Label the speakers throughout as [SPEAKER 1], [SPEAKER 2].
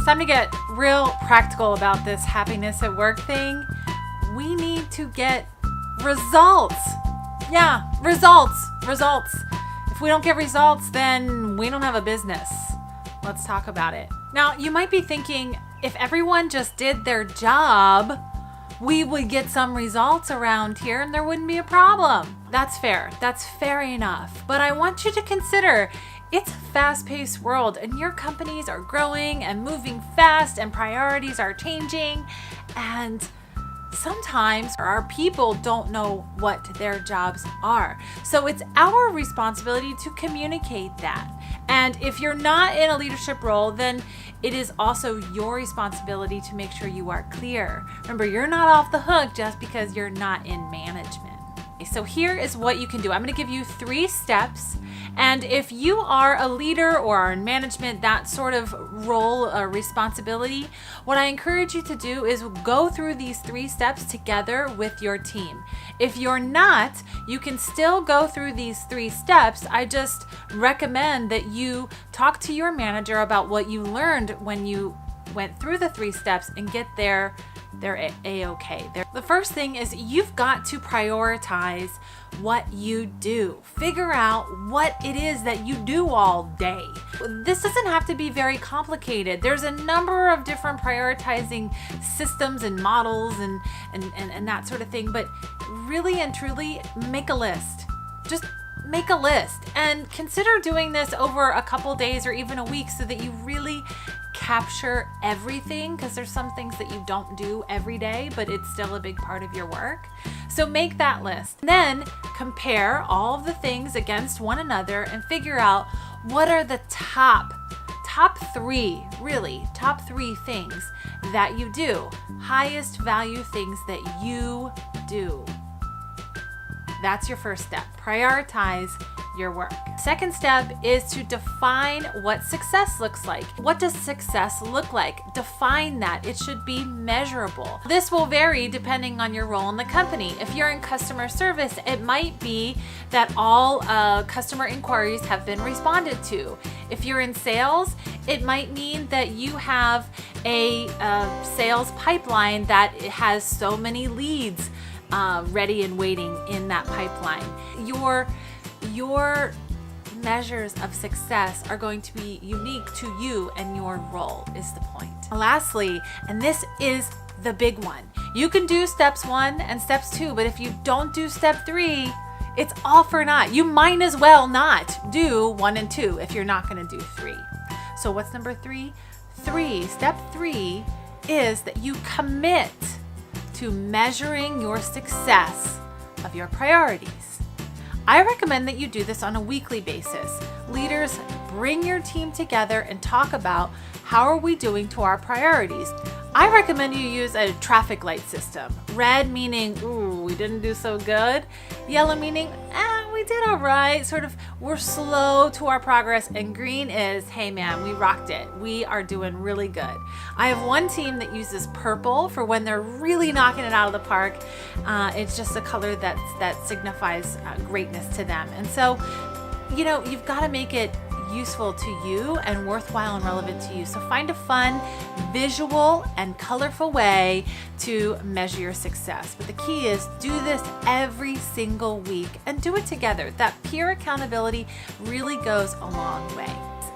[SPEAKER 1] time to get real practical about this happiness at work thing. We need to get results. Yeah, results. If we don't get results, then we don't have a business. Let's talk about it. Now, you might be thinking, if everyone just did their job, we would get some results around here and there wouldn't be a problem. That's fair. That's fair enough. But I want you to consider, it's a fast-paced world and your companies are growing and moving fast and priorities are changing, and sometimes our people don't know what their jobs are. So it's our responsibility to communicate that. And if you're not in a leadership role, then it is also your responsibility to make sure you are clear. Remember, you're not off the hook just because you're not in management. So here is what you can do. I'm going to give you 3 steps. And if you are a leader or are in management, that sort of role or responsibility, what I encourage you to do is go through these 3 steps together with your team. If you're not, you can still go through these 3 steps. I just recommend that you talk to your manager about what you learned when you went through the 3 steps and get they're A-okay. The first thing is you've got to prioritize what you do. Figure out what it is that you do all day. This doesn't have to be very complicated. There's a number of different prioritizing systems and models and that sort of thing, but really and truly make a list. Just make a list and consider doing this over a couple days or even a week so that you really capture everything, because there's some things that you don't do every day, but it's still a big part of your work. So make that list. Then compare all of the things against one another and figure out what are the top 3 things that you do, highest value things that you do. That's your first step. Prioritize your work. Second step is to define what success looks like. What does success look like? Define that. It should be measurable. This will vary depending on your role in the company. If you're in customer service, it might be that all customer inquiries have been responded to. If you're in sales, it might mean that you have a sales pipeline that has so many leads ready and waiting in that pipeline. Your measures of success are going to be unique to you and your role is the point. Lastly, and this is the big one, you can do steps 1 and steps 2, but if you don't do step 3, it's all for naught. You might as well not do 1 and 2 if you're not going to do 3. So what's number 3? Step 3 is that you commit to measuring your success of your priorities. I recommend that you do this on a weekly basis. Leaders, bring your team together and talk about how are we doing to our priorities. I recommend you use a traffic light system. Red meaning, ooh, we didn't do so good. Yellow meaning, we did all right. Sort of, we're slow to our progress. And green is, hey man, we rocked it. We are doing really good. I have one team that uses purple for when they're really knocking it out of the park. It's just a color that signifies greatness to them. And so, you've got to make it useful to you and worthwhile and relevant to you. So find a fun, visual, and colorful way to measure your success. But the key is do this every single week and do it together. That peer accountability really goes a long way.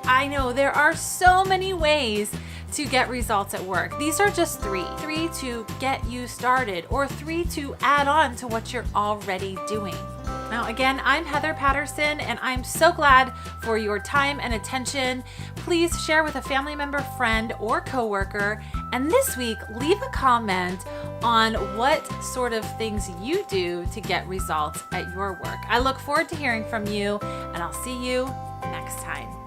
[SPEAKER 1] I know there are so many ways to get results at work. These are just 3 to get you started, or 3 to add on to what you're already doing. Now, again, I'm Heather Patterson, and I'm so glad for your time and attention. Please share with a family member, friend, or coworker. And this week, leave a comment on what sort of things you do to get results at your work. I look forward to hearing from you, and I'll see you next time.